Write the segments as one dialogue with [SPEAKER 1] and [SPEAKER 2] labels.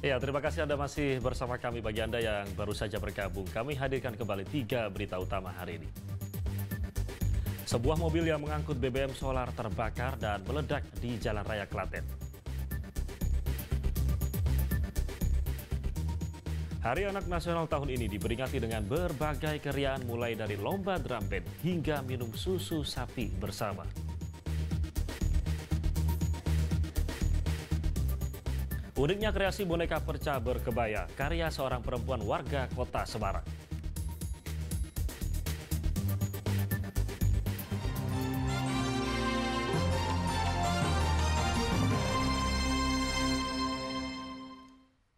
[SPEAKER 1] Ya, terima kasih Anda masih bersama kami. Bagi Anda yang baru saja bergabung, kami hadirkan kembali 3 berita utama hari ini. Sebuah mobil yang mengangkut BBM solar terbakar dan meledak di Jalan Raya Klaten. Hari Anak Nasional tahun ini diperingati dengan berbagai keriaan mulai dari lomba drum band hingga minum susu sapi bersama. Uniknya kreasi boneka perca berkebaya, karya seorang perempuan warga kota Semarang.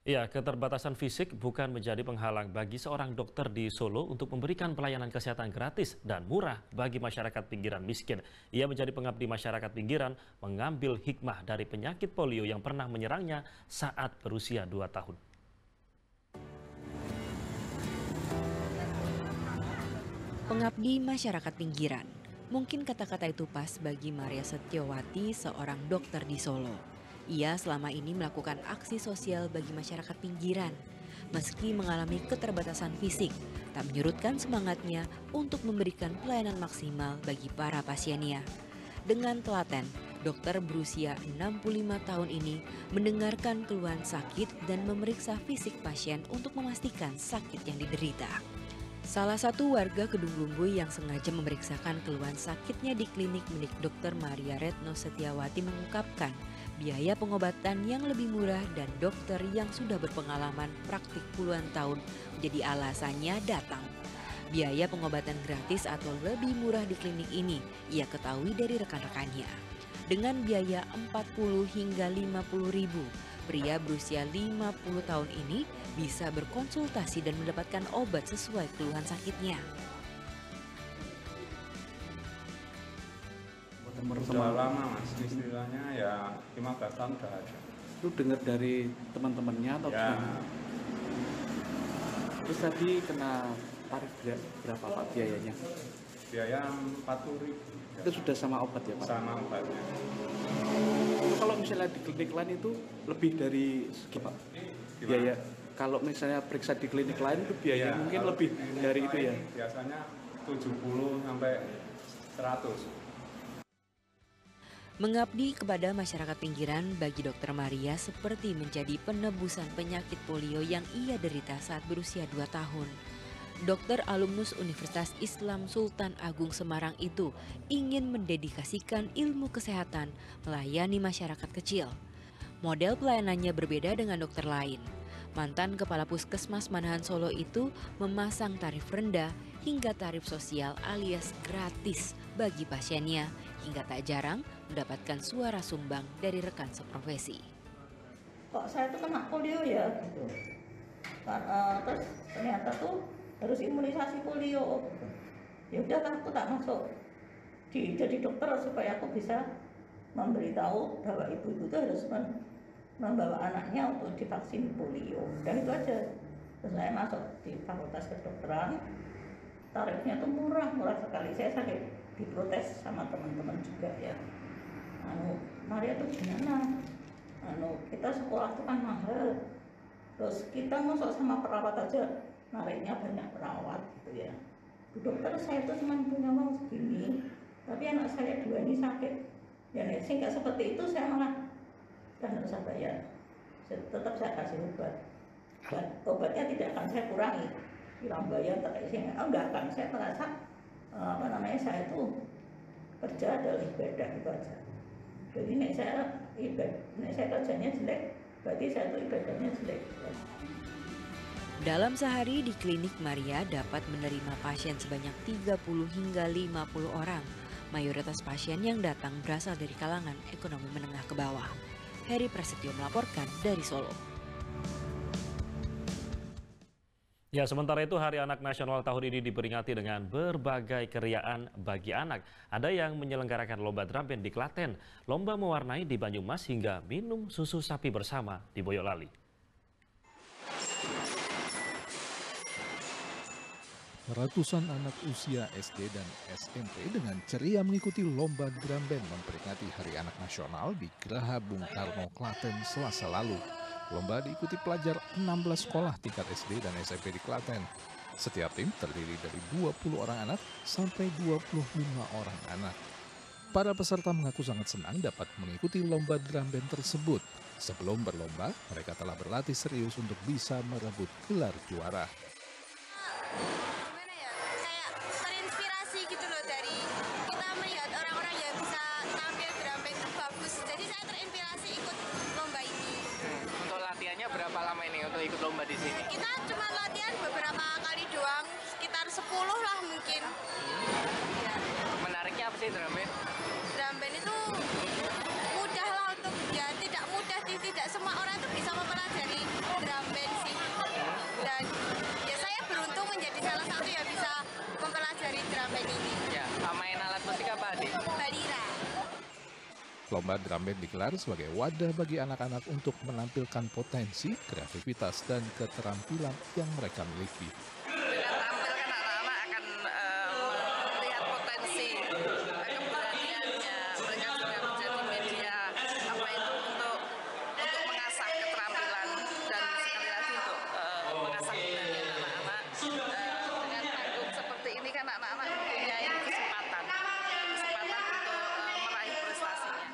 [SPEAKER 1] Ya, keterbatasan fisik bukan menjadi penghalang bagi seorang dokter di Solo untuk memberikan pelayanan kesehatan gratis dan murah bagi masyarakat pinggiran miskin. Ia menjadi pengabdi masyarakat pinggiran, mengambil hikmah dari penyakit polio yang pernah menyerangnya saat berusia 2 tahun.
[SPEAKER 2] Pengabdi masyarakat pinggiran. Mungkin kata-kata itu pas bagi Maria Setiawati, seorang dokter di Solo. Ia selama ini melakukan aksi sosial bagi masyarakat pinggiran. Meski mengalami keterbatasan fisik, tak menyurutkan semangatnya untuk memberikan pelayanan maksimal bagi para pasiennya. Dengan telaten, dokter berusia 65 tahun ini mendengarkan keluhan sakit dan memeriksa fisik pasien untuk memastikan sakit yang diderita. Salah satu warga Kedung Lumbuy yang sengaja memeriksakan keluhan sakitnya di klinik milik Dr. Maria Retno Setiawati mengungkapkan biaya pengobatan yang lebih murah dan dokter yang sudah berpengalaman praktik puluhan tahun menjadi alasannya datang. Biaya pengobatan gratis atau lebih murah di klinik ini ia ketahui dari rekan-rekannya. Dengan biaya 40 hingga 50 ribu, pria berusia 50 tahun ini bisa berkonsultasi dan mendapatkan obat sesuai keluhan sakitnya.
[SPEAKER 3] Udah lama mas, istilahnya ya 15 tahun udah ada.
[SPEAKER 4] Lu dengar dari teman-temannya atau
[SPEAKER 3] ya.
[SPEAKER 4] gimana? Terus tadi kena tarif berapa Pak biayanya?
[SPEAKER 3] Biaya 40.000.
[SPEAKER 4] Itu sudah sama obat ya Pak?
[SPEAKER 3] Sama obatnya.
[SPEAKER 4] Kalau misalnya di klinik lain itu lebih dari segi Pak? Biaya kalau misalnya periksa di klinik lain itu biaya mungkin lebih dari itu ya?
[SPEAKER 3] Biasanya 70 sampai 100.
[SPEAKER 2] Mengabdi kepada masyarakat pinggiran bagi Dr. Maria seperti menjadi penebusan penyakit polio yang ia derita saat berusia 2 tahun. Dokter alumnus Universitas Islam Sultan Agung Semarang itu ingin mendedikasikan ilmu kesehatan melayani masyarakat kecil. Model pelayanannya berbeda dengan dokter lain. Mantan Kepala Puskesmas Manahan Solo itu memasang tarif rendah hingga tarif sosial alias gratis bagi pasiennya, hingga tak jarang mendapatkan suara sumbang dari rekan seprofesi.
[SPEAKER 5] Kok saya tuh kena polio ya gitu. Terus ternyata tuh harus imunisasi polio. Ya udah kan aku tak masuk jadi dokter supaya aku bisa memberitahu bahwa ibu-ibu tuh harus membawa anaknya untuk divaksin polio. Dan itu aja. Terus saya masuk di Fakultas Kedokteran. Tarifnya tuh murah sekali. Saya sakit diprotes sama teman-teman juga ya. Maria tuh gimana? Kita sekolah tuh kan mahal. Terus kita masuk sama perawat aja, nariknya banyak perawat gitu ya. Bu dokter, saya tuh cuma punya uang segini, tapi anak saya 2 ini sakit. Ya sih nggak seperti itu, saya malah kan nggak usah bayar. Tetap saya kasih obat. Dan obatnya tidak akan saya kurangi. Bilang bayar terkait enggak akan. Saya merasa saya tuh kerja adalah ibadah itu aja. Jadi nek saya kerjanya jelek, berarti saya tuh ibadahnya jelek.
[SPEAKER 2] Dalam sehari di klinik Maria dapat menerima pasien sebanyak 30 hingga 50 orang. Mayoritas pasien yang datang berasal dari kalangan ekonomi menengah ke bawah. Heri Prasetyo melaporkan dari Solo.
[SPEAKER 1] Ya, sementara itu Hari Anak Nasional tahun ini diperingati dengan berbagai keriaan bagi anak. Ada yang menyelenggarakan lomba drum band di Klaten, lomba mewarnai di Banyumas hingga minum susu sapi bersama di Boyolali.
[SPEAKER 6] Ratusan anak usia SD dan SMP dengan ceria mengikuti lomba drum band memperingati Hari Anak Nasional di Geraha Bung Karno, Klaten, Selasa lalu. Lomba diikuti pelajar 16 sekolah tingkat SD dan SMP di Klaten. Setiap tim terdiri dari 20 orang anak sampai 25 orang anak. Para peserta mengaku sangat senang dapat mengikuti lomba drum band tersebut. Sebelum berlomba, mereka telah berlatih serius untuk bisa merebut gelar juara.
[SPEAKER 7] Gimana ya, kayak terinspirasi gitu loh dari kita melihat orang-orang yang bisa tampil drum band itu bagus. Jadi saya terinspirasi ikut lomba ini.
[SPEAKER 8] Untuk latihannya berapa lama ini untuk ikut lomba di sini?
[SPEAKER 7] Kita cuma latihan beberapa kali doang, sekitar 10 lah mungkin. Ya.
[SPEAKER 8] Menariknya apa sih drum band?
[SPEAKER 7] Drum band itu mudah lah untuk, ya tidak mudah sih, tidak semua orang itu bisa mempelajari drum band sih. Dan ya saya beruntung menjadi salah satu yang bisa mempelajari drum band ini.
[SPEAKER 8] Ya, main alat musik apa, Adik?
[SPEAKER 7] Balira.
[SPEAKER 6] Lomba drum band digelar sebagai wadah bagi anak-anak untuk menampilkan potensi, kreativitas, dan keterampilan yang mereka miliki.
[SPEAKER 8] Dengan tampil kan anak-anak akan melihat potensi keberaniannya. Mereka juga menjadi media apa itu untuk mengasah keterampilan dan sekali lagi untuk mengasah keberanian anak-anak. Dengan panggung seperti ini kan anak-anak mempunyai kesempatan untuk meraih prestasinya.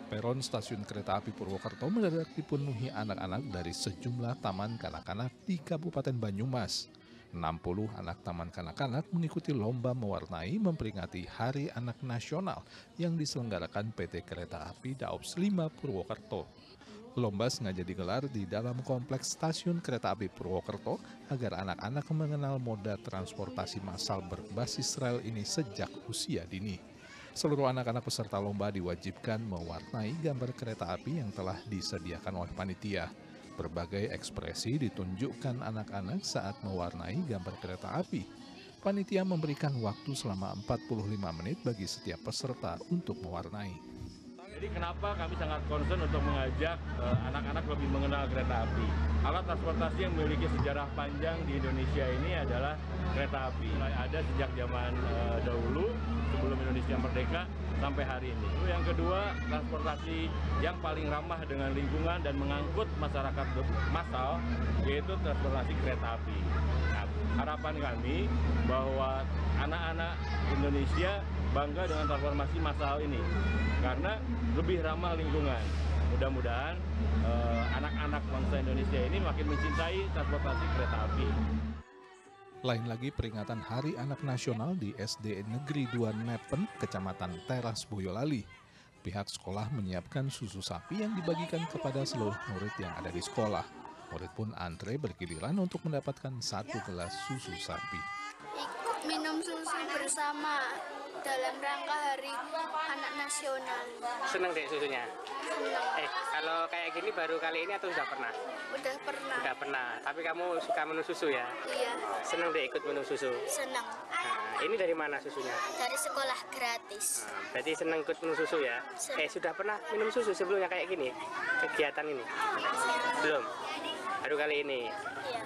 [SPEAKER 6] Peron stasiun kereta api Purwokerto mendadak dipenuhi anak-anak dari sejumlah taman kanak-kanak di Kabupaten Banyumas. 60 anak taman kanak-kanak mengikuti lomba mewarnai memperingati Hari Anak Nasional yang diselenggarakan PT Kereta Api Daops 5 Purwokerto. Lomba sengaja digelar di dalam kompleks stasiun kereta api Purwokerto agar anak-anak mengenal moda transportasi massal berbasis rel ini sejak usia dini. Seluruh anak-anak peserta lomba diwajibkan mewarnai gambar kereta api yang telah disediakan oleh panitia. Berbagai ekspresi ditunjukkan anak-anak saat mewarnai gambar kereta api. Panitia memberikan waktu selama 45 menit bagi setiap peserta untuk mewarnai.
[SPEAKER 9] Jadi kenapa kami sangat concern untuk mengajak anak-anak lebih mengenal kereta api. Alat transportasi yang memiliki sejarah panjang di Indonesia ini adalah kereta api. Mulai ada sejak zaman dahulu, sebelum Indonesia merdeka, sampai hari ini. Lalu yang kedua, transportasi yang paling ramah dengan lingkungan dan mengangkut masyarakat massal, yaitu transportasi kereta api. Nah, harapan kami bahwa anak-anak Indonesia bangga dengan transformasi massal ini, karena lebih ramah lingkungan. Mudah-mudahan anak-anak bangsa Indonesia ini makin mencintai transportasi kereta api.
[SPEAKER 6] Lain lagi peringatan Hari Anak Nasional di SD Negeri 2 Nepen, Kecamatan Teras, Boyolali. Pihak sekolah menyiapkan susu sapi yang dibagikan kepada seluruh murid yang ada di sekolah. Murid pun antre bergiliran untuk mendapatkan 1 gelas susu sapi.
[SPEAKER 10] Ikut minum susu bersama dalam rangka Hari Anak Nasional.
[SPEAKER 8] Seneng deh susunya?
[SPEAKER 10] Senang.
[SPEAKER 8] Kalau kayak gini baru kali ini atau sudah pernah?
[SPEAKER 10] Udah pernah.
[SPEAKER 8] Udah pernah, tapi kamu suka minum susu ya?
[SPEAKER 10] Iya.
[SPEAKER 8] Seneng deh ikut minum susu?
[SPEAKER 10] Senang.
[SPEAKER 8] Nah, ini dari mana susunya?
[SPEAKER 10] Dari sekolah gratis.
[SPEAKER 8] Nah, berarti seneng ikut minum susu ya?
[SPEAKER 10] Senang.
[SPEAKER 8] Sudah pernah minum susu sebelumnya kayak gini? Kegiatan ini? Belum? Baru kali ini?
[SPEAKER 10] Iya.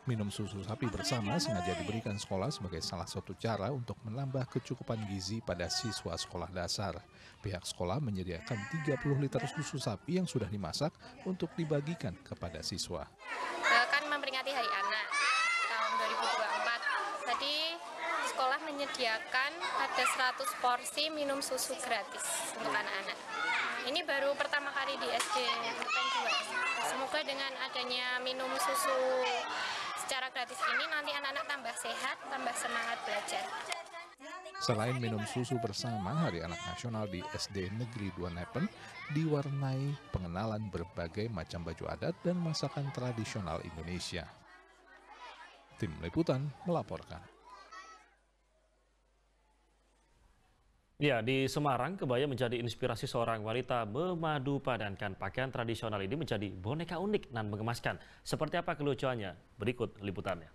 [SPEAKER 6] Minum susu sapi bersama sengaja diberikan sekolah sebagai salah satu cara untuk menambah kecukupan gizi pada siswa sekolah dasar. Pihak sekolah menyediakan 30 liter susu sapi yang sudah dimasak untuk dibagikan kepada siswa.
[SPEAKER 11] Kan memperingati Hari Anak tahun 2024. Tadi sekolah menyediakan ada 100 porsi minum susu gratis untuk anak-anak. Ini baru pertama kali di SD Negeri 2. Semoga dengan adanya minum susu secara gratis ini nanti anak-anak tambah sehat, tambah semangat belajar.
[SPEAKER 6] Selain minum susu bersama, Hari Anak Nasional di SD Negeri 2 Nepen diwarnai pengenalan berbagai macam baju adat dan masakan tradisional Indonesia. Tim Liputan melaporkan.
[SPEAKER 1] Ya, di Semarang, kebaya menjadi inspirasi seorang wanita memadupadankan pakaian tradisional ini menjadi boneka unik dan mengemaskan. Seperti apa kelucuannya? Berikut liputannya.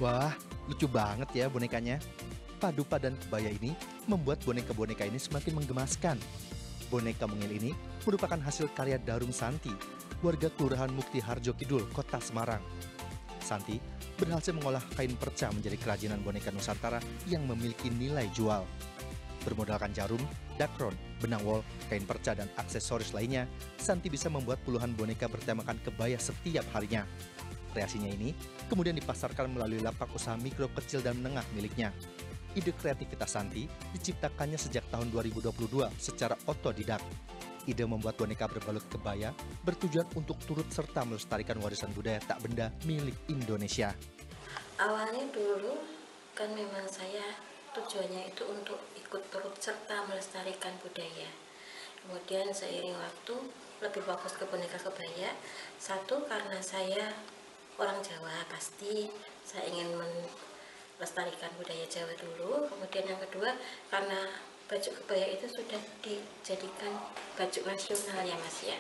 [SPEAKER 12] Wah, lucu banget ya bonekanya. Padu padan kebaya ini membuat boneka-boneka ini semakin menggemaskan. Boneka mungil ini merupakan hasil karya Darum Santi, warga Kelurahan Mukti Harjo Kidul, Kota Semarang. Santi berhasil mengolah kain perca menjadi kerajinan boneka Nusantara yang memiliki nilai jual. Bermodalkan jarum, dakron, benang wol, kain perca, dan aksesoris lainnya, Santi bisa membuat puluhan boneka bertemakan kebaya setiap harinya. Kreasinya ini kemudian dipasarkan melalui lapak usaha mikro, kecil, dan menengah miliknya. Ide kreativitas Santi diciptakannya sejak tahun 2022 secara otodidak. Ide membuat boneka berbalut kebaya bertujuan untuk turut serta melestarikan warisan budaya tak benda milik Indonesia.
[SPEAKER 13] Awalnya dulu kan memang saya tujuannya itu untuk ikut turut serta melestarikan budaya. Kemudian seiring waktu lebih fokus ke boneka kebaya. Satu, karena saya orang Jawa, pasti saya ingin melestarikan budaya Jawa dulu. Kemudian yang kedua, karena baju kebaya itu sudah dijadikan baju nasional ya Mas ya.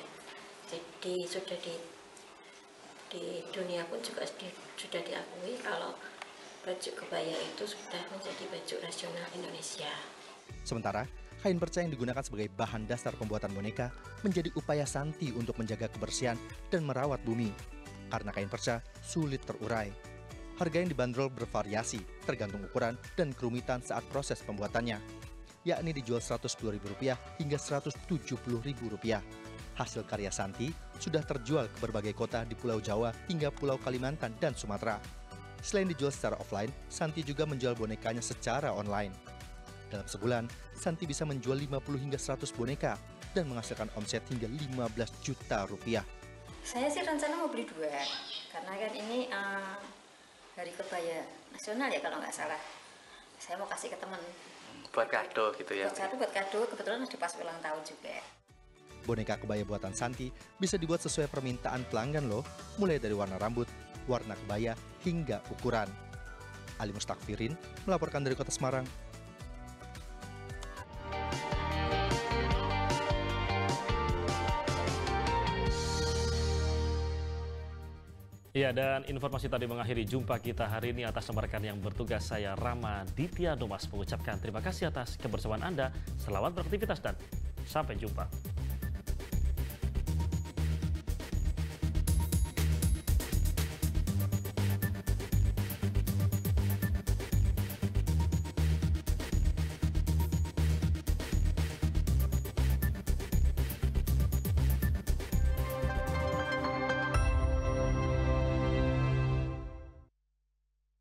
[SPEAKER 13] Jadi sudah di dunia pun juga sudah diakui kalau baju kebaya itu sudah menjadi baju nasional Indonesia.
[SPEAKER 12] Sementara, kain perca yang digunakan sebagai bahan dasar pembuatan boneka menjadi upaya Santi untuk menjaga kebersihan dan merawat bumi. Karena kain perca sulit terurai. Harga yang dibanderol bervariasi, tergantung ukuran dan kerumitan saat proses pembuatannya, yakni dijual Rp110.000 hingga Rp170.000. Hasil karya Santi sudah terjual ke berbagai kota di Pulau Jawa hingga Pulau Kalimantan dan Sumatera. Selain dijual secara offline, Santi juga menjual bonekanya secara online. Dalam sebulan, Santi bisa menjual 50 hingga 100 boneka dan menghasilkan omset hingga Rp15 juta.
[SPEAKER 13] Saya sih rencana mau beli 2, karena kan ini Hari Kebaya Nasional ya kalau nggak salah. Saya mau kasih ke teman.
[SPEAKER 14] Buat kado gitu ya?
[SPEAKER 13] Buat kado, kebetulan ada pas ulang tahun juga.
[SPEAKER 12] Boneka kebaya buatan Santi bisa dibuat sesuai permintaan pelanggan loh, mulai dari warna rambut, warna kebaya, hingga ukuran. Ali Mustakfirin melaporkan dari Kota Semarang.
[SPEAKER 1] Ya, dan informasi tadi mengakhiri jumpa kita hari ini. Atas nama rekan yang bertugas, saya Rama Ditya Domas mengucapkan terima kasih atas kebersamaan Anda. Selamat beraktivitas dan sampai jumpa.